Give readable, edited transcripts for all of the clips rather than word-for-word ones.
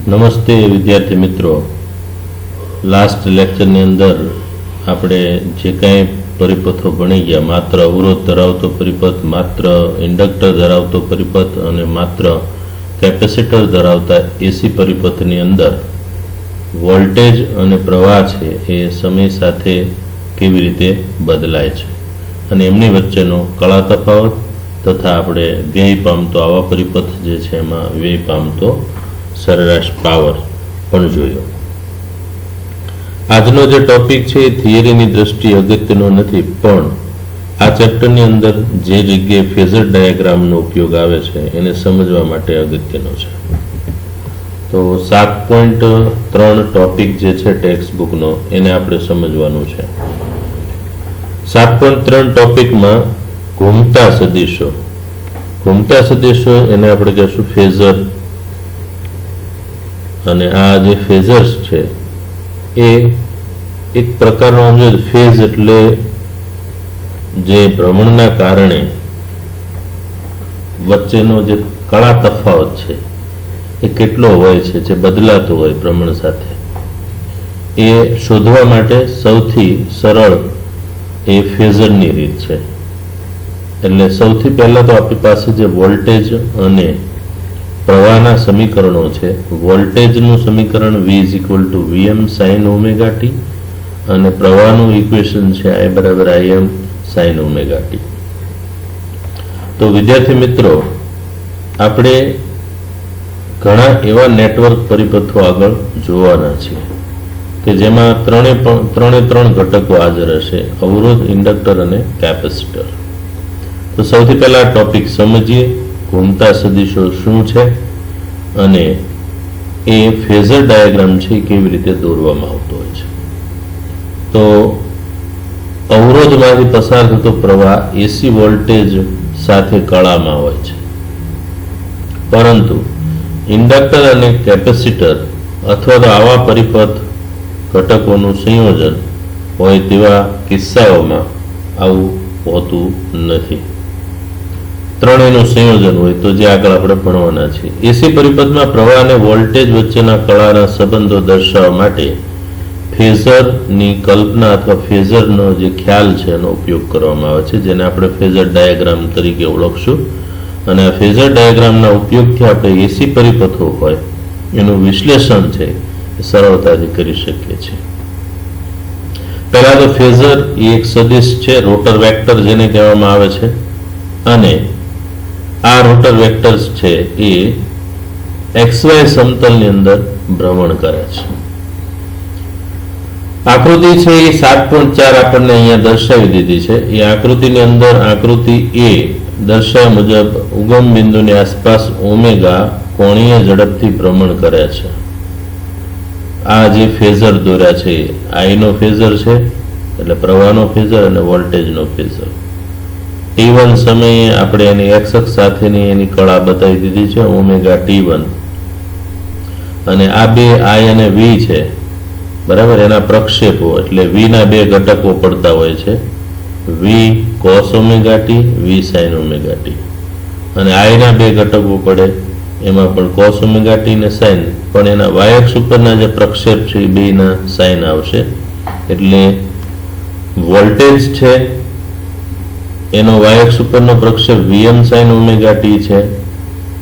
નમસ્તે વિદ્યાર્થી મિત્રો, લાસ્ટ લેક્ચરની અંદર આપણે જે કાંઈ પરિપથો ભણી ગયા, માત્ર અવરોધ ધરાવતો પરિપથ, માત્ર ઇન્ડક્ટર ધરાવતો પરિપથ અને માત્ર કેપેસિટર ધરાવતા એસી પરિપથની અંદર વોલ્ટેજ અને પ્રવાહ છે એ સમય સાથે કેવી રીતે બદલાય છે અને એમની વચ્ચેનો કળા તફાવત તથા આપણે વ્યય પામતો આવા પરિપથ જે છે એમાં વ્યય પામતો સરેરાશ પાવર પણ જોયો. આજનો જે ટોપિક છે એ થિયરીની દ્રષ્ટિએ અગત્યનો નથી, પણ આ ચેપ્ટરની અંદર જે જગ્યાએ ફેઝર ડાયાગ્રામનો ઉપયોગ આવે છે એને સમજવા માટે અગત્યનો છે. તો 7.3 ટોપિક જે છે ટેક્સ્ટ બુકનો એને આપણે સમજવાનું છે. 7.3 ટોપિકમાં ઘૂમતા સદિશો એને આપણે કહીશું ફેઝર, અને આ જે ફેઝર્સ છે એ એક પ્રકારનો ફેઝ એટલે જે ભ્રમણના કારણે વચ્ચેનો જે કળા તફાવત છે એ કેટલો હોય છે, જે બદલાતો હોય ભ્રમણ સાથે, એ શોધવા માટે સૌથી સરળ એ ફેઝરની રીત છે. એટલે સૌથી પહેલા તો આપણી પાસે જે વોલ્ટેજ અને પ્રવાહના સમીકરણો છે, વોલ્ટેજનું સમીકરણ V = Vm sin omega t અને પ્રવાહનું ઇક્વેશન છે I = Im sin omega t. તો વિદ્યાર્થી મિત્રો, આપણે ઘણા એવા નેટવર્ક પરિપથો આગળ જોવાના છે કે જેમાં ત્રણે ત્રણ ઘટકો હાજર હશે: અવરોધ, ઇન્ડક્ટર અને કેપેસિટર. તો સૌથી પહેલા ટોપિક સમજીએ, ઘૂમતા સદિશો શું છે અને એ ફેઝર ડાયાગ્રામ છે કેવી રીતે દોરવામાં આવતો હોય છે. તો અવરોધમાંથી પસાર થતો પ્રવાહ એસી વોલ્ટેજ સાથે કળામાં હોય છે, પરંતુ ઇન્ડક્ટર અને કેપેસિટર અથવા તો આવા પરિપથ ઘટકોનું સંયોજન હોય તેવા કિસ્સાઓમાં આવું હોતું નથી. ત્રણેયનું સંયોજન હોય તો જે આગળ આપણે ભણવાના છે. એસી પરિપથમાં પ્રવાહ અને વોલ્ટેજ વચ્ચેના કળાના સંબંધો દર્શાવવા માટે ફેઝરની કલ્પના અથવા ફેઝરનો જે ખ્યાલ છે એનો ઉપયોગ કરવામાં આવે છે, જેને આપણે ફેઝર ડાયાગ્રામ તરીકે ઓળખશું. અને આ ફેઝર ડાયાગ્રામના ઉપયોગથી આપણે એસી પરિપથો હોય એનું વિશ્લેષણ છે એ સરળતાથી કરી શકીએ છીએ. પહેલા તો ફેઝર એ એક સદિશ છે, રોટર વેક્ટર જેને કહેવામાં આવે છે, અને આ રોટર વેક્ટર્સ છે એ XY સમતલની અંદર ભ્રમણ કરે છે. આકૃતિ છે એ 7.4 આપણને અહીંયા દર્શાવી દીધી છે. એ આકૃતિની અંદર આકૃતિ A દર્શાવ્યા મુજબ ઉગમ બિંદુની આસપાસ ઓમેગા કોણીય ઝડપથી ભ્રમણ કરે છે. આ જે ફેઝર દોર્યા છે I નો ફેઝર છે, એટલે પ્રવાહનો ફેઝર અને વોલ્ટેજનો ફેઝર. T1 સમયે આપણે એની x અક્ષ સાથેની એની કળા બતાવી દીધી છે, ઓમેગા T1, અને આ બે I અને V છે, બરાબર. એના પ્રક્ષેપો એટલે V ના બે ઘટકો પડતા હોય છે, V cos omega t, V sin omega t, અને I ના બે ઘટકો પડે એમાં પણ cos omega t ને sin, પણ એના y અક્ષ ઉપરના જે પ્રક્ષેપ છે એ બેના sin આવશે. એટલે વોલ્ટેજ છે એનો y અક્ષ ઉપરનો પ્રક્ષેપ Vm sin omega t છે,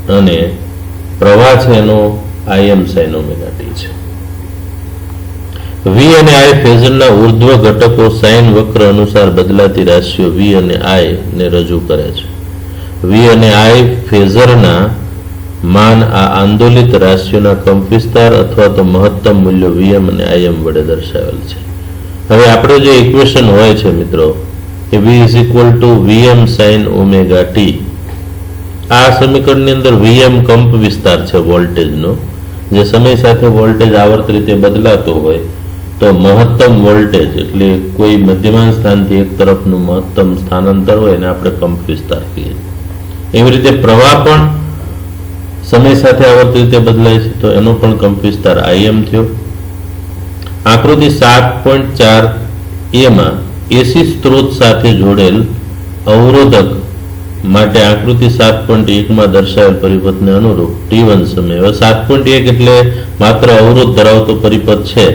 અને પ્રવાહ છે એનો Im sin omega t છે. V અને I ફેઝરના ઉર્ધ્વ ઘટકો સાઇન વક્ર અનુસાર બદલાતી રાશિઓ V અને I ને રજૂ કરે છે. V અને I ફેઝરના માન આ આંદોલિત રાશિઓના કંપવિસ્તાર અથવા તો મહત્તમ મૂલ્યો Vm અને Im વડે દર્શાવેલ છે. હવે આપણો જે ઇક્વેશન હોય છે મિત્રો એ V = Vm sin omega t. આ સમીકરણની અંદર Vm કંપ વિસ્તાર છે વોલ્ટેજનો, જે સમય સાથે વોલ્ટેજ આવર્ત રીતે બદલાતો હોય તો મહત્તમ વોલ્ટેજ એટલે કોઈ મધ્યમાન સ્થાનથી એક તરફનું મહત્તમ સ્થાનાંતર હોય એને આપણે કંપ વિસ્તાર કહીએ. એવી રીતે પ્રવાહ પણ સમય સાથે આવર્ત રીતે બદલાય છે તો એનો પણ કંપ વિસ્તાર Im થયો. આકૃતિ 7.4 માં એસી સ્ત્રોત સાથે જોડેલ અવરોધક માટે આકૃતિ 7.1 માં દર્શાવેલ પરિપથને અનુરૂપ T1 સમય. હવે 7.1 એટલે માત્ર અવરોધ ધરાવતો પરિપથ છે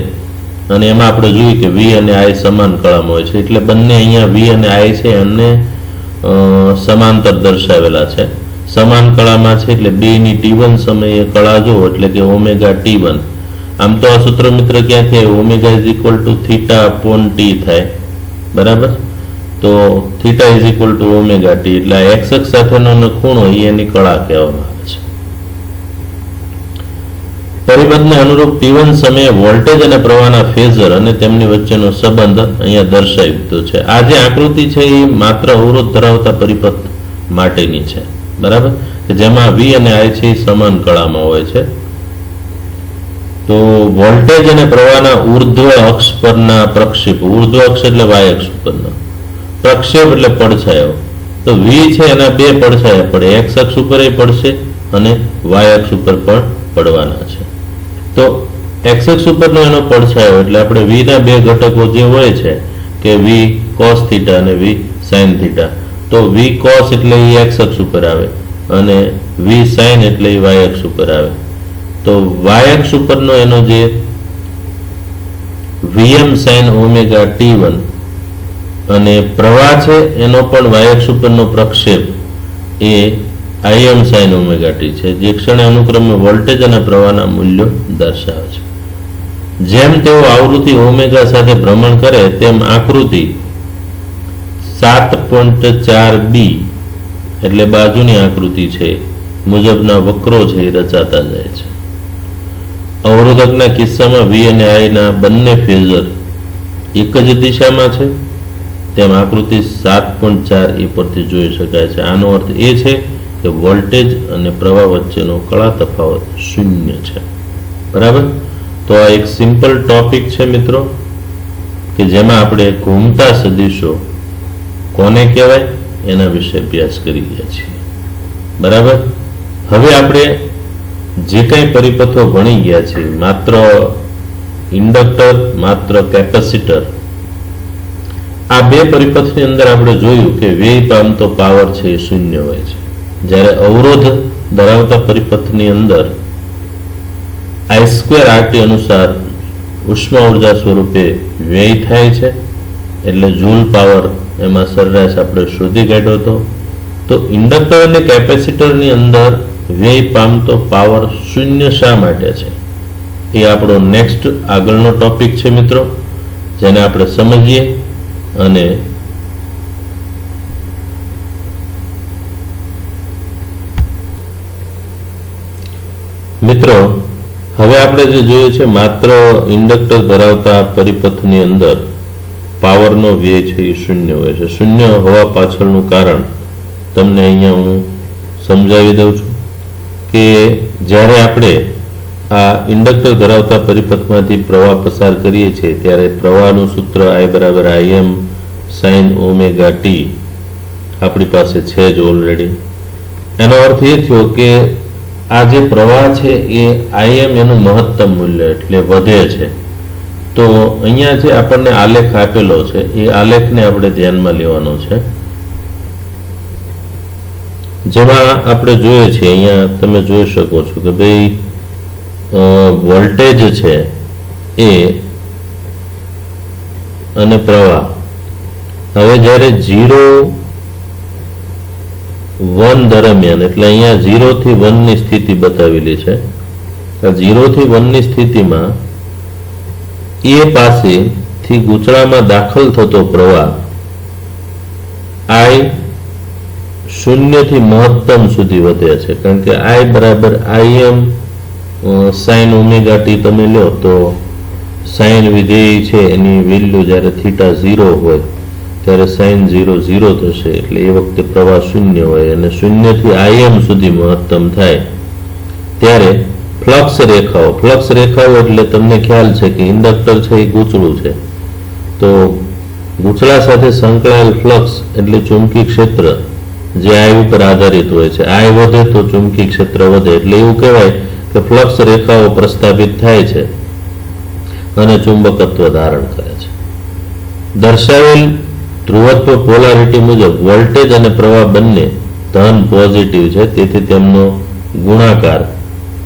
અને એમાં આપણે જોયું કે V અને I સમાન કળામાં હોય છે, એટલે બંને અહીંયા V અને I છે એમને સમાંતર દર્શાવેલા છે, સમાન કળામાં છે, એટલે બેની T1 સમયે કળા જો એટલે કે ઓમેગા T1. આમ તો આ સૂત્ર મિત્ર ક્યાંથી આવ્યું? Omega is equal to theta upon T થાય, બરાબર? તો theta is equal to omega T, એટલે આ એક્સ અક્ષ સાથેનો ખૂણો એની કળા કહેવામાં આવે છે. પરિપથને અનુરૂપ T1 સમયે વોલ્ટેજ અને પ્રવાહના ફેઝર અને તેમની વચ્ચેનો સંબંધ અહીંયા દર્શાવી દીધો છે. આ જે આકૃતિ છે એ માત્ર અવરોધ ધરાવતા પરિપથ માટેની છે, બરાબર? કે જેમાં V અને I છે એ સમાન કળામાં હોય છે. તો વોલ્ટેજ અને પ્રવાહના ઉર્ધ્વ અક્ષ પરના પ્રક્ષેપ, ઉર્ધ્વ અક્ષ એટલે y અક્ષ ઉપરના, પ્રક્ષેપ એટલે પડછાયો. તો V છે એના બે પડછાયા પડે, x અક્ષ ઉપર પડશે અને y અક્ષ ઉપર પણ પડવાના છે. તો x અક્ષ ઉપરનો એનો પડછાયો એટલે આપણે V ના બે ઘટકો જે હોય છે કે V cos થીટા અને V sin થીટા. તો V cos એટલે એ x અક્ષ ઉપર આવે અને V sin એટલે એ y અક્ષ ઉપર આવે. તો y અક્ષ ઉપરનો એનો જે Vm sin ઓમેગા T1 અને પ્રવાહ છે એનો પણ y અક્ષ ઉપરનો પ્રક્ષેપ એ Im sin ઓમેગા ટી છે, જે ક્ષણે અનુક્રમે વોલ્ટેજ અને પ્રવાહના મૂલ્યો દર્શાવે છે. જેમ તેઓ આવૃત્તિ ઓમેગા સાથે ભ્રમણ કરે તેમ આકૃતિ 7.4b એટલે બાજુની આકૃતિ છે મુજબના વક્રો છે એ રચાતા જાય છે. અવરોધકના કિસ્સામાં V અને I ના બંને ફેઝર એક જ દિશામાં છે, તેમ આકૃતિ 7.4 પરથી જોઈ શકાય છે. આનો અર્થ એ છે કે વોલ્ટેજ અને પ્રવાહ વચ્ચેનો કળા તફાવત શૂન્ય છે, બરાબર? તો આ એક સિમ્પલ ટોપિક છે મિત્રો કે જેમાં આપણે ઘૂમતા સદિશો કોને કહેવાય એના વિશે અભ્યાસ કરી રહ્યા છીએ, બરાબર? હવે આપણે જે કંઈ પરિપથો ભણી ગયા છે, માત્ર ઇન્ડક્ટર, માત્ર કેપેસિટર, આ બે પરિપથની અંદર આપણે જોયું કે વ્યય પામતો પાવર છે એ શૂન્ય હોય છે. જ્યારે અવરોધ ધરાવતા પરિપથની અંદર I2RT અનુસાર ઉષ્મા ઉર્જા સ્વરૂપે વ્યય થાય છે, એટલે જૂલ પાવર એમાં સરેરાશ આપણે શોધી કાઢ્યો હતો. તો ઇન્ડક્ટર અને કેપેસિટરની અંદર વ્યય પામતો પાવર શૂન્ય શા માટે છે એ આપણો નેક્સ્ટ આગળનો ટોપિક છે મિત્રો, જેને આપણે સમજીએ. અને મિત્રો હવે આપણે જે જોયું છે માત્ર ઇન્ડક્ટર ધરાવતા પરિપથની અંદર પાવરનો વ્યય છે એ શૂન્ય હોય છે. શૂન્ય હોવા પાછળનું કારણ તમને અહીંયા હું સમજાવી દઉં છું કે જ્યારે આપણે આ ઇન્ડક્ટર ધરાવતા પરિપથમાંથી પ્રવાહ પસાર કરીએ છીએ ત્યારે પ્રવાહનું સૂત્ર I બરાબર Im sin ઓમેગા ટી આપણી પાસે છે જ ઓલરેડી. એનો અર્થ એ થયો કે આ જે પ્રવાહ છે એ Im એનું મહત્તમ મૂલ્ય એટલે વધે છે. તો અહીંયા જે આપણને આલેખ આપેલો છે એ આલેખને આપણે ધ્યાનમાં લેવાનો છે, જેમાં આપણે જોઈએ છીએ અહીંયા તમે જોઈ શકો છો કે ભાઈ વોલ્ટેજ છે એ અને પ્રવાહ હવે જ્યારે 0-1 દરમિયાન એટલે અહીંયા 0 થી 1 ની સ્થિતિ બતાવેલી છે. 0 થી 1 ની સ્થિતિમાં એ પાસેથી ગૂંચળામાં દાખલ થતો પ્રવાહ I શૂન્યથી મહત્તમ સુધી વધે છે, કારણ કે I બરાબર Im sin ઓમેગા ટી તમે લો તો sin વિધેય છે એની વેલ્યુ જ્યારે થીટા 0 હોય ત્યારે sin 0 0 થશે, એટલે એ વખતે પ્રવાહ શૂન્ય હોય અને શૂન્યથી Im સુધી મહત્તમ થાય ત્યારે ફ્લક્સ રેખાઓ એટલે તમને ખ્યાલ છે કે ઇન્ડક્ટર છે એ ગૂંચળું છે, તો ગૂંચળા સાથે સંકળાયેલ ફ્લક્સ એટલે ચુંબકી ક્ષેત્ર જે I ઉપર આધારિત હોય છે. I વધે તો ચુંબકી ક્ષેત્ર વધે, એટલે એવું કહેવાય કે ફ્લક્સ રેખાઓ પ્રસ્થાપિત થાય છે અને ચુંબકત્વ ધારણ કરે છે. દર્શાવેલ ધ્રુવત્વ પોલારિટી મુજબ વોલ્ટેજ અને પ્રવાહ બંને ધન પોઝિટિવ છે, તેથી તેમનો ગુણાકાર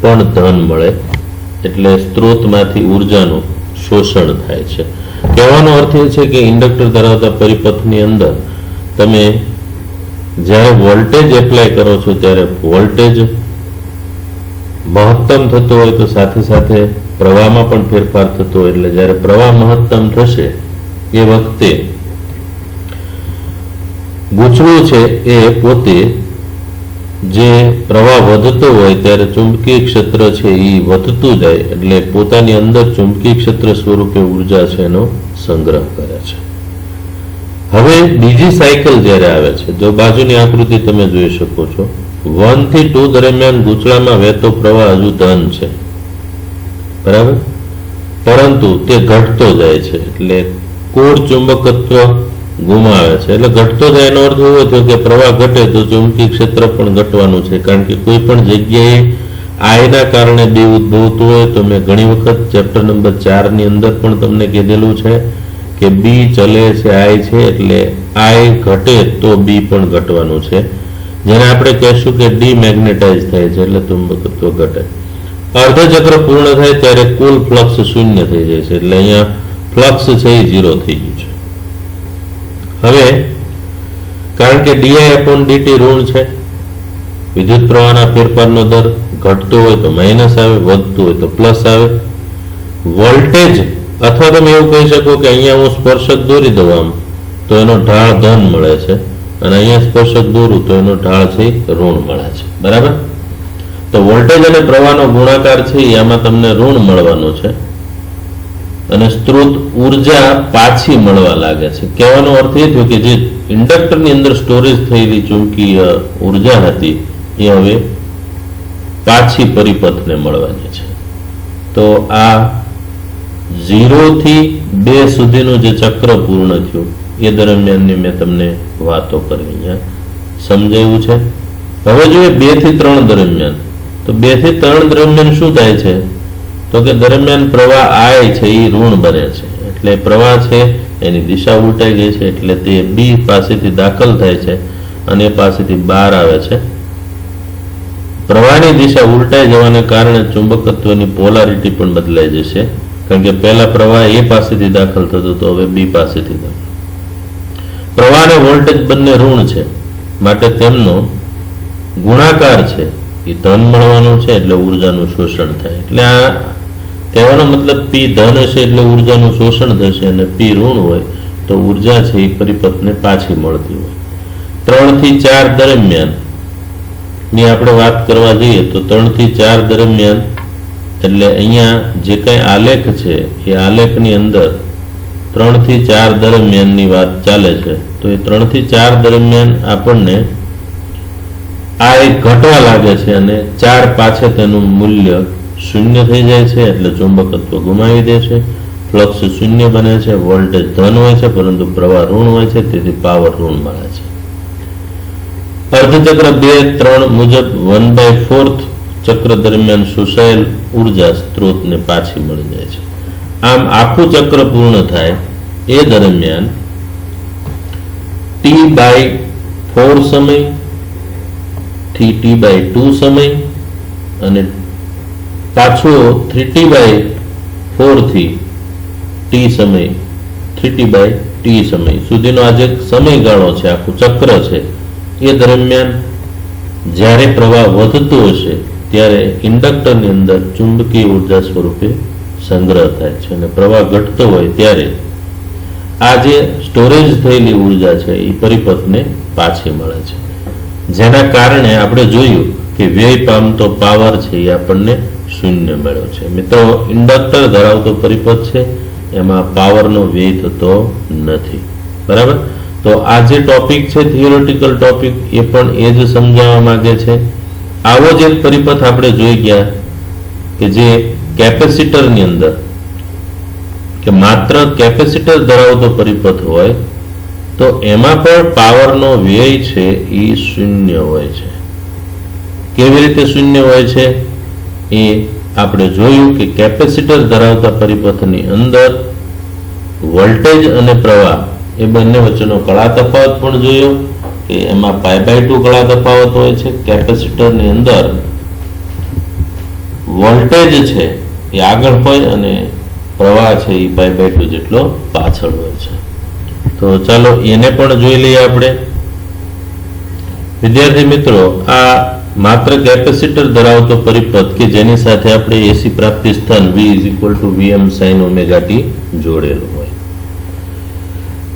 પણ ધન મળે, એટલે સ્ત્રોતમાંથી ઉર્જાનું શોષણ થાય છે. કહેવાનો અર્થ એ છે કે ઇન્ડક્ટર ધરાવતા પરિપથની અંદર તમે જ્યારે વોલ્ટેજ એપ્લાય કરો છો ત્યારે વોલ્ટેજ મહત્તમ થતો હોય તો સાથે સાથે પ્રવાહમાં પણ ફેરફાર થતો હોય, એટલે જ્યારે પ્રવાહ મહત્તમ થશે એ વખતે ગૂંચળું છે એ પોતે જે પ્રવાહ વધતો હોય ત્યારે ચુંબકીય ક્ષેત્ર છે એ વધતું જાય, એટલે પોતાની અંદર ચુંબકીય ક્ષેત્ર સ્વરૂપે ઉર્જા છે એનો સંગ્રહ કરે છે. હવે બીજી સાયકલ જ્યારે આવે છે, જો બાજુની આકૃતિ તમે જોઈ શકો છો, 1 થી 2 દરમિયાન ગૂંચળામાં વહેતો પ્રવાહ હજુ ધન છે, બરાબર, પરંતુ તે ઘટતો જાય છે, એટલે કુળ ચુંબકત્વ ગુમાવે છે. એટલે ઘટતો જાય એનો અર્થ એવો થયો કે પ્રવાહ ઘટે તો ચુંબકીય ક્ષેત્ર પણ ઘટવાનું છે, કારણ કે કોઈ પણ જગ્યાએ આયના કારણે બે ઉદ્ભવતું હોય તો મેં ઘણી વખત ચેપ્ટર નંબર 4 ની અંદર પણ તમને કીધેલું છે કે બી ચલે છે આય છે, એટલે આય ઘટે તો બી પણ ઘટવાનું છે, જેને આપણે કહેશું કે ડીમેગ્નેટાઇઝ થાય છે, એટલે ચુંબકત્વ ઘટે. અર્ધ ચક્ર પૂર્ણ થાય ત્યારે કુલ ફ્લક્સ શૂન્ય થઈ જાય છે, એટલે અહીંયા ફ્લક્સ છે એ 0 થઈ ગયું છે. હવે કારણ કે di/dt ઋણ છે, વિદ્યુત પ્રવાહના ફેરફારનો દર ઘટતો હોય તો માઇનસ આવે, વધતું હોય તો પ્લસ આવે. વોલ્ટેજ અથવા તમે એવું કહી શકો કે અહીંયા હું સ્પર્શક દોરી દઉં આમ તો એનો ઢાળ ધન મળે છે, અને અહીંયા સ્પર્શક દોરું તો એનો ઢાળ છે ઋણ મળે છે, બરાબર. તો વોલ્ટેજ અને પ્રવાહનો ગુણાકાર છે આમાં તમને ઋણ મળવાનો છે, અને સ્ત્રોત ઉર્જા પાછી મળવા લાગે છે. કહેવાનો અર્થ એ થયો કે જે ઇન્ડક્ટરની અંદર સ્ટોરેજ થયેલી ચુંબકીય ઉર્જા હતી એ હવે પાછી પરિપથને મળવાની છે. તો આ 0 થી 2 સુધીનું જે ચક્ર પૂર્ણ થયું એ દરમિયાનની મેં તમને વાતો કરી, અહીંયા સમજાયું છે. હવે જોઈએ 2 થી 3 દરમિયાન, તો 2 થી 3 દરમિયાન શું થાય છે, તો કે દરમિયાન પ્રવાહ આય છે એ ઋણ બને છે, એટલે પ્રવાહ છે એની દિશા ઉલટાઈ ગઈ છે, એટલે તે બી પાસેથી દાખલ થાય છે અને એ પાસેથી બહાર આવે છે. પ્રવાહની દિશા ઉલટાઈ જવાને કારણે ચુંબકત્વની પોલારિટી પણ બદલાઈ જશે, કારણ કે પહેલા પ્રવાહ એ પાસેથી દાખલ થતો તો હવે બી પાસેથી દાખલ. પ્રવાહ અને વોલ્ટેજ બંને ઋણ છે, માટે તેમનો ગુણાકાર છે એ ધન મળવાનું છે, એટલે ઉર્જાનું શોષણ થાય. એટલે આ કહેવાનો મતલબ પી ધન હશે એટલે ઉર્જાનું શોષણ થશે, અને પી ઋણ હોય તો ઉર્જા છે એ પરિપથને પાછી મળતી હોય. 3 થી 4 દરમિયાન ની આપણે વાત કરવા જઈએ તો 3 થી 4 દરમિયાન, એટલે અહીંયા જે કઈ આલેખ છે એ આલેખની અંદર 3 થી 4 દરમિયાનની વાત ચાલે છે, તો એ 3 થી 4 દરમિયાન આપણને આ એક ઘટવા લાગે છે, અને 4 પાછળ તેનું મૂલ્ય શૂન્ય થઈ જાય છે, એટલે ચુંબકત્વ ગુમાવી દે છે, ફ્લક્સ શૂન્ય બને છે, વોલ્ટેજ ધન હોય છે પરંતુ પ્રવાહ ઋણ હોય છે, તેથી પાવર ઋણ મળે છે. અર્ધચક્ર 2-3 મુજબ 1/4 ચક્ર દરમિયાન શોષાયેલ ઉર્જા સ્ત્રોતને પાછી મળી જાય છે. આમ આખું ચક્ર પૂર્ણ થાય એ દરમિયાન T/4 સમય થી T/2 સમય અને પાછો 3T/4 થી T સમય 3T/T સમય સુધીનો આ જે સમયગાળો છે, આખું ચક્ર છે, એ દરમિયાન જ્યારે પ્રવાહ વધતો હશે ત્યારે ઇન્ડક્ટરની અંદર ચુંબકીય ઉર્જા સ્વરૂપે સંગ્રહ થાય છે, અને પ્રવાહ ઘટતો હોય ત્યારે આ જે સ્ટોરેજ થયેલી ઉર્જા છે એ પરિપથને પાછી મળે છે, જેના કારણે આપણે જોયું કે વ્યય પામતો પાવર છે એ આપણને શૂન્ય મળ્યો છે. મિત્રો, ઇન્ડક્ટર ધરાવતો પરિપથ છે એમાં પાવરનો વ્યય થતો નથી, બરાબર. તો આ જે ટોપિક છે થિયોરેટિકલ ટોપિક, એ પણ એ જ સમજાવવા માંગે છે. આવો જ એક પરિપથ આપણે જોઈ ગયા કે જે કેપેસિટરની અંદર, કે માત્ર કેપેસિટર ધરાવતો પરિપથ હોય તો એમાં પણ પાવરનો વ્યય છે એ શૂન્ય હોય છે. કેવી રીતે શૂન્ય હોય છે એ આપણે જોયું કે કેપેસિટર ધરાવતા પરિપથની અંદર વોલ્ટેજ અને પ્રવાહ એ બંને વચ્ચેનો કળા તફાવત પણ જોયો, કે એમાં π/2 કળા તફાવત હોય છે. કેપેસિટરની અંદર વોલ્ટેજ છે એ આગળ હોય અને પ્રવાહ છે એ π/2 જેટલો પાછળ હોય છે. તો ચાલો એને પણ જોઈ લઈએ આપણે. વિદ્યાર્થી મિત્રો, આ માત્ર કેપેસિટર ધરાવતો પરિપથ કે જેની સાથે આપણે એસી પ્રાપ્તિ સ્થાન V = Vm sin ωt જોડેલું હોય.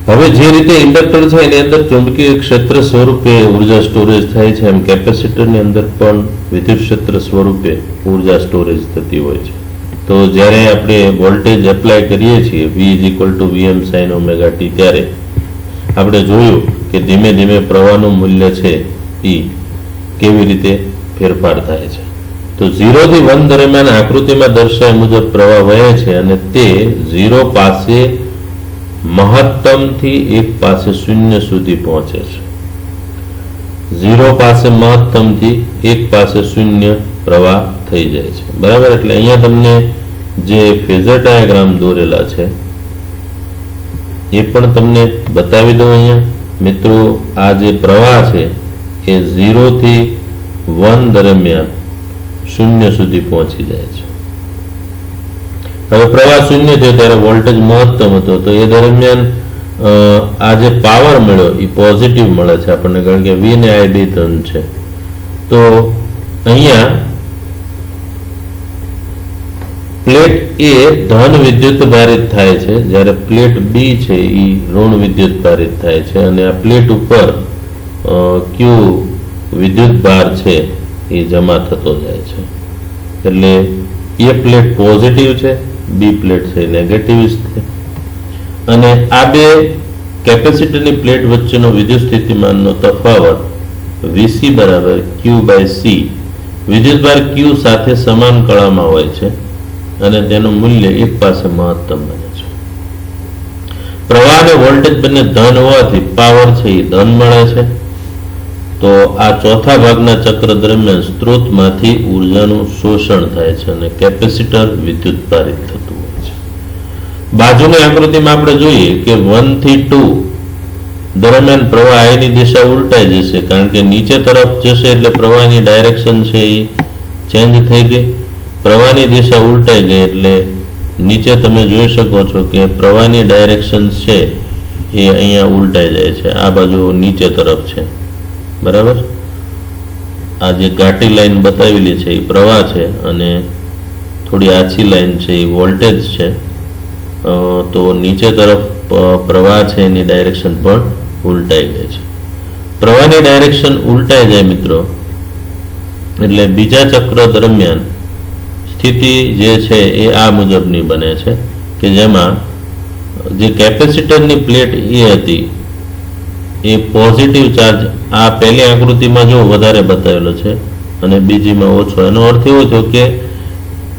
હવે જે રીતે ઇન્ડક્ટર છે એની અંદર ચુંબકીય ક્ષેત્ર સ્વરૂપે ઉર્જા સ્ટોરેજ થાય છે, એમ કેપેસિટરની અંદર પણ વિદ્યુત ક્ષેત્ર સ્વરૂપે ઉર્જા સ્ટોરેજ થતી હોય છે. તો જ્યારે આપણે વોલ્ટેજ એપ્લાય કરીએ છીએ V = Vm sin ωt, ત્યારે આપણે જોયું કે ધીમે ધીમે પ્રવાહનું મૂલ્ય છે એ કેવી રીતે ફેરફાર થાય છે. તો 0 થી 1 દરમિયાન આકૃતિમાં દર્શાવ્યા મુજબ પ્રવાહ વહે છે અને તે 0 પાસે મહત્તમ થી 1 પાસે 0 સુધી પહોંચે છે. 0 પાસે મહત્તમ થી 1 પાસે 0 પ્રવાહ થઈ જાય છે. બરાબર. એટલે અહીંયા તમને જે ફેઝર ડાયાગ્રામ દોરેલા છે એ પણ તમને બતાવી દઉં. અહીંયા મિત્રો, આ જે પ્રવાહ છે એ 0 થી 1 દરમિયાન 0 સુધી પહોંચી જાય છે. હવે પ્રવાહ 0 થયો ત્યારે વોલ્ટેજ મહત્તમ હતો, તો એ દરમિયાન આ જે પાવર મળ્યો એ પોઝિટિવ મળે છે આપણને, કારણ કે V ને I બે ધન છે. તો અહીંયા પ્લેટ A ધન વિદ્યુત ભારિત થાય છે, જ્યારે પ્લેટ B છે એ ઋણ વિદ્યુત ભારિત થાય છે, અને આ પ્લેટ ઉપર Q વિદ્યુત ભાર છે એ જમા થતો જાય છે. એટલે A પ્લેટ પોઝિટિવ છે, B પ્લેટ છે નેગેટિવ છે. અને આ બે કેપેસિટરની પ્લેટ વચ્ચેનો વિદ્યુત સ્થિતિમાનનો તફાવત Vc = Q/C વિદ્યુતભાર Q સાથે સમાન કળામાં હોય છે અને તેનું મૂલ્ય 1 પાસે મહત્તમ બને છે. પ્રવાહ અને વોલ્ટેજ બંને ધન હોવાથી પાવર છે એ ધન મળે છે. તો આ ચોથા ભાગના ચક્ર દરમિયાન સ્ત્રોતમાંથી ઉર્જાનું શોષણ થાય છે અને કેપેસિટર વિદ્યુત ભારિત થતું હોય છે. બાજુની આકૃતિમાં આપણે જોઈએ કે 1 થી 2 દરમિયાન પ્રવાહ I ની દિશા ઉલટાઈ જશે, કારણ કે નીચે તરફ જશે એટલે પ્રવાહની ડાયરેક્શન છે એ ચેન્જ થઈ ગઈ. પ્રવાહની દિશા ઉલટાઈ ગઈ એટલે નીચે તમે જોઈ શકો છો કે પ્રવાહની ડાયરેક્શન છે એ અહીંયા ઉલટાઈ જાય છે, આ બાજુ નીચે તરફ છે. બરાબર. આ જે ઘાટી લાઈન બતાવેલી છે એ પ્રવાહ છે અને થોડી આછી લાઈન છે એ વોલ્ટેજ છે. તો નીચે તરફ પ્રવાહ છે એની ડાયરેક્શન પણ ઉલટાઈ ગઈ છે. પ્રવાહની ડાયરેક્શન ઉલટાઈ જાય મિત્રો એટલે બીજા ચક્ર દરમિયાન સ્થિતિ જે છે એ આ મુજબની બને છે કે જેમાં જે કેપેસિટરની પ્લેટ એ હતી એ પોઝિટિવ ચાર્જ, આ પહેલી આકૃતિમાં જો વધારે બતાવેલો છે અને બીજીમાં ઓછો. એનો અર્થ એવો થયો કે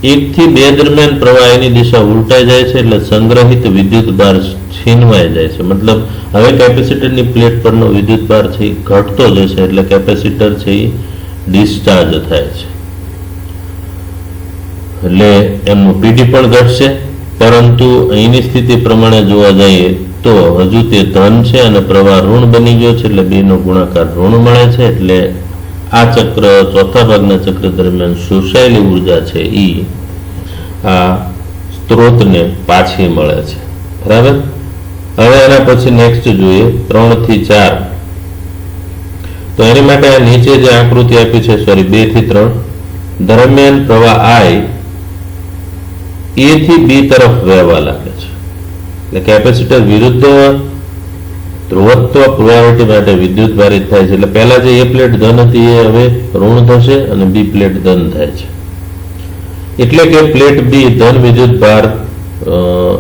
1 થી 2 દરમિયાન પ્રવાહીની દિશા ઉલટાઈ જાય છે એટલે સંગ્રહિત વિદ્યુત ભાર છીનવાઈ જાય છે. મતલબ હવે કેપેસિટરની પ્લેટ પરનો વિદ્યુત ભાર છે એ ઘટતો જશે એટલે કેપેસિટર છે એ ડિસ્ચાર્જ થાય છે. એટલે એમનું પીડી પણ ઘટશે, પરંતુ અહીંની સ્થિતિ પ્રમાણે જોવા જઈએ તો હજુ તે ધન છે અને પ્રવાહ ઋણ બની ગયો છે એટલે બેનો ગુણાકાર ઋણ મળે છે. એટલે આ ચક્ર ચોથા ભાગના ચક્ર દરમિયાન શોષાયેલી ઉર્જા છે એ આ સ્ત્રોતને પાછી મળે છે. બરાબર. હવે એના પછી નેક્સ્ટ જોઈએ 3 થી 4. તો એની માટે આ નીચે જે આકૃતિ આપી છે, 2 થી 3 દરમિયાન પ્રવાહ I A થી B તરફ વહેવા લાગે છે. એટલે કેપેસિટર વિરુદ્ધ ધ્રુવત્વ પોલારિટી માટે વિદ્યુત ભારિત થાય છે. એટલે પહેલા જે A પ્લેટ ધન હતી એ હવે ઋણ થશે અને B પ્લેટ ધન થાય છે. એટલે કે પ્લેટ B ધન વિદ્યુત ભાર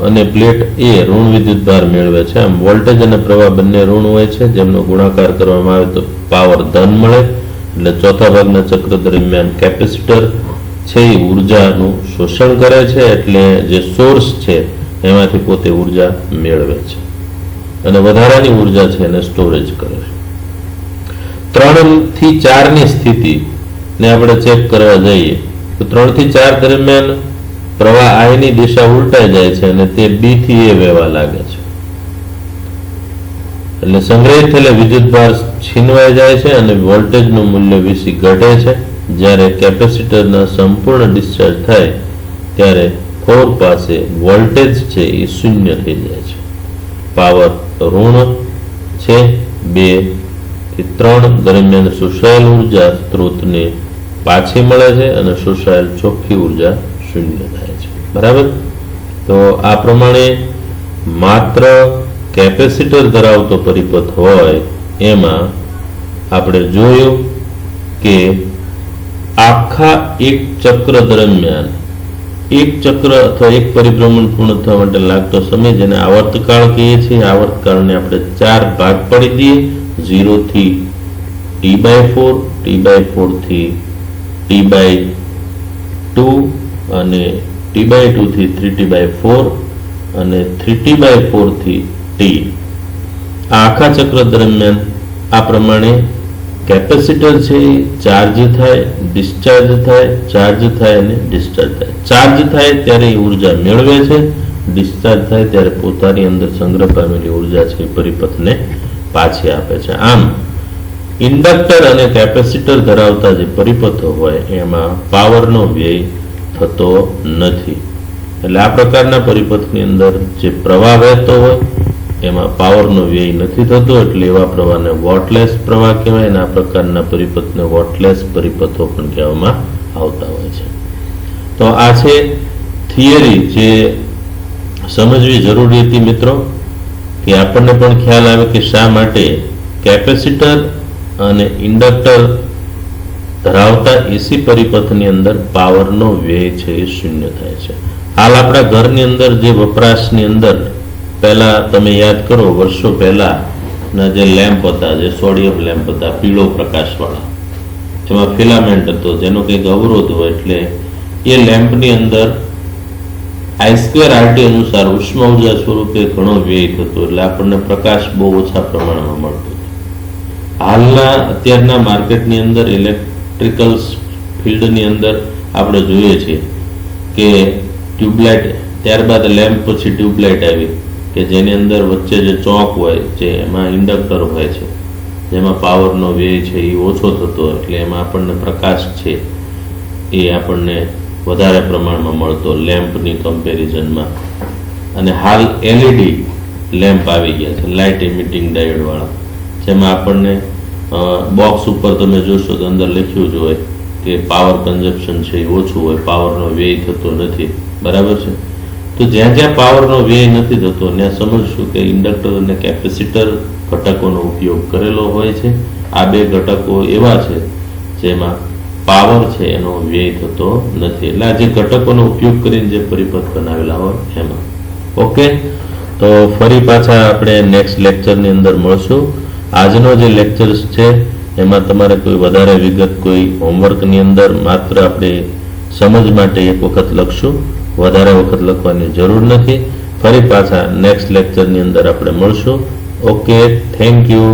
અને પ્લેટ A ઋણ વિદ્યુત ભાર મેળવે છે. આમ વોલ્ટેજ અને પ્રવાહ બંને ઋણ હોય છે, જેમનો ગુણાકાર કરવામાં આવે તો પાવર ધન મળે. એટલે ચોથા ભાગના ચક્ર દરમિયાન કેપેસિટર છે એ ઉર્જાનું શોષણ કરે છે, એટલે જે સોર્સ છે એમાંથી પોતે ઉર્જા મેળવે છે અને વધારાની ઉર્જા છે એને સ્ટોરેજ કરે છે. 3 થી 4 ની સ્થિતિ ને આપણે ચેક કરવા જઈએ તો 3 થી 4 દરમિયાન પ્રવાહ I ની દિશા ઉલટાઈ જાય છે અને તે B થી A વહેવા લાગે છે. એટલે સંગ્રહિત થયેલા વિદ્યુતભાર છીનવાઈ જાય છે અને વોલ્ટેજનું મૂલ્ય VC ઘટે છે. જ્યારે કેપેસિટરના સંપૂર્ણ ડિસ્ચાર્જ થાય ત્યારે 4 પાસે વોલ્ટેજ છે એ શૂન્ય થઈ જાય છે. પાવર ઋણ છે 2 થી 3 દરમિયાન શોષાયેલ ઉર્જા સ્ત્રોતને પાછી મળે છે અને શોષાયેલ ચોખ્ખી ઉર્જા શૂન્ય થાય છે. બરાબર. તો આ પ્રમાણે માત્ર કેપેસિટર ધરાવતો પરિપથ હોય એમાં આપણે જોયું કે આખા એક ચક્ર દરમિયાન એક ચક્ર અથવા એક પરિભ્રમણ પૂર્ણ થવા માટે લાગતો સમય, જેને આવર્તકાળ કહીએ છીએ, આવર્તકાળને આપણે 4 ભાગ પાડી દઈએ. 0 થી T/4, T/4 થી T/2 અને T/2 થી 3T/4 અને 3T/4 થી T. આ આખા ચક્ર દરમિયાન આ પ્રમાણે કેપેસિટર છે ચાર્જ થાય, ડિસ્ચાર્જ થાય, ચાર્જ થાય અને ડિસ્ચાર્જ થાય. ચાર્જ થાય ત્યારે એ ઉર્જા મેળવે છે, ડિસ્ચાર્જ થાય ત્યારે પોતાની અંદર સંગ્રહ પામેલી ઉર્જા છે પરિપથને પાછી આપે છે. આમ ઇન્ડક્ટર અને કેપેસિટર ધરાવતા જે પરિપથો હોય એમાં પાવરનો વ્યય થતો નથી. એટલે આ પ્રકારના પરિપથની અંદર જે પ્રવાહ વહેતો હોય એમાં પાવરનો વ્યય નથી થતો, એટલે એવા પ્રવાહને વોટલેસ પ્રવાહ કહેવાય અને આ પ્રકારના પરિપથને વોટલેસ પરિપથો પણ કહેવામાં આવતા હોય છે. તો આ છે થિયરી જે સમજવી જરૂરી હતી મિત્રો, કે આપણને પણ ખ્યાલ આવે કે શા માટે કેપેસિટર અને ઇન્ડક્ટર ધરાવતા એસી પરિપથની અંદર પાવરનો વ્યય છે એ શૂન્ય થાય છે. હાલ આપણા ઘરની અંદર જે વપરાશની અંદર પહેલા તમે યાદ કરો, વર્ષો પહેલાના જે લેમ્પ હતા, જે સોડિયમ લેમ્પ હતા, પીળો પ્રકાશવાળા, જેમાં ફિલામેન્ટ હતો જેનો કંઈક અવરોધ હોય, એટલે એ લેમ્પની અંદર I²RT અનુસાર ઉષ્મા ઉર્જા સ્વરૂપે ઘણો વ્યય થતો, એટલે આપણને પ્રકાશ બહુ ઓછા પ્રમાણમાં મળતો. હાલના અત્યારના માર્કેટની અંદર ઇલેક્ટ્રિકલ ફિલ્ડની અંદર આપણે જોઈએ છીએ કે ટ્યુબલાઇટ, ત્યારબાદ લેમ્પ, પછી ટ્યુબલાઇટ આવી, કે જેની અંદર વચ્ચે જે ચોક હોય, જે એમાં ઇન્ડક્ટર હોય છે, જેમાં પાવરનો વ્યય છે એ ઓછો થતો, એટલે એમાં આપણને પ્રકાશ છે એ આપણને વધારે પ્રમાણમાં મળતો લેમ્પની કમ્પેરિઝનમાં. અને હાલ LED લેમ્પ આવી ગયા છે, લાઇટ એમિટિંગ ડાયોડ વાળા, જેમાં આપણને બોક્સ ઉપર તમે જોશો તો અંદર લખ્યું જ હોય કે પાવર કન્ઝપ્શન છે એ ઓછું હોય, પાવરનો વ્યય થતો નથી. બરાબર છે. તો જ્યાં જ્યાં પાવરનો વ્યય નથી થતો ત્યાં સમજશું કે ઇન્ડક્ટર અને કેપેસિટર ઘટકોનો ઉપયોગ કરેલો હોય છે. આ બે ઘટકો એવા છે જેમાં પાવર છે એનો વ્યય થતો નથી. એટલે આ જે ઘટકોનો ઉપયોગ કરીને જે પરિપથ બનાવેલા હોય એમાં. ઓકે, તો ફરી પાછા આપણે નેક્સ્ટ લેક્ચરની અંદર મળશું. આજનો જે લેક્ચર છે એમાં તમારે કોઈ વધારે વિગત, કોઈ હોમવર્કની અંદર માત્ર આપણે સમજ માટે એક વખત લખશું, વધારે વખત લખવાની જરૂર નથી. ફરી પાછા નેક્સ્ટ લેક્ચરની અંદર આપણે મળશું. Okay, thank you.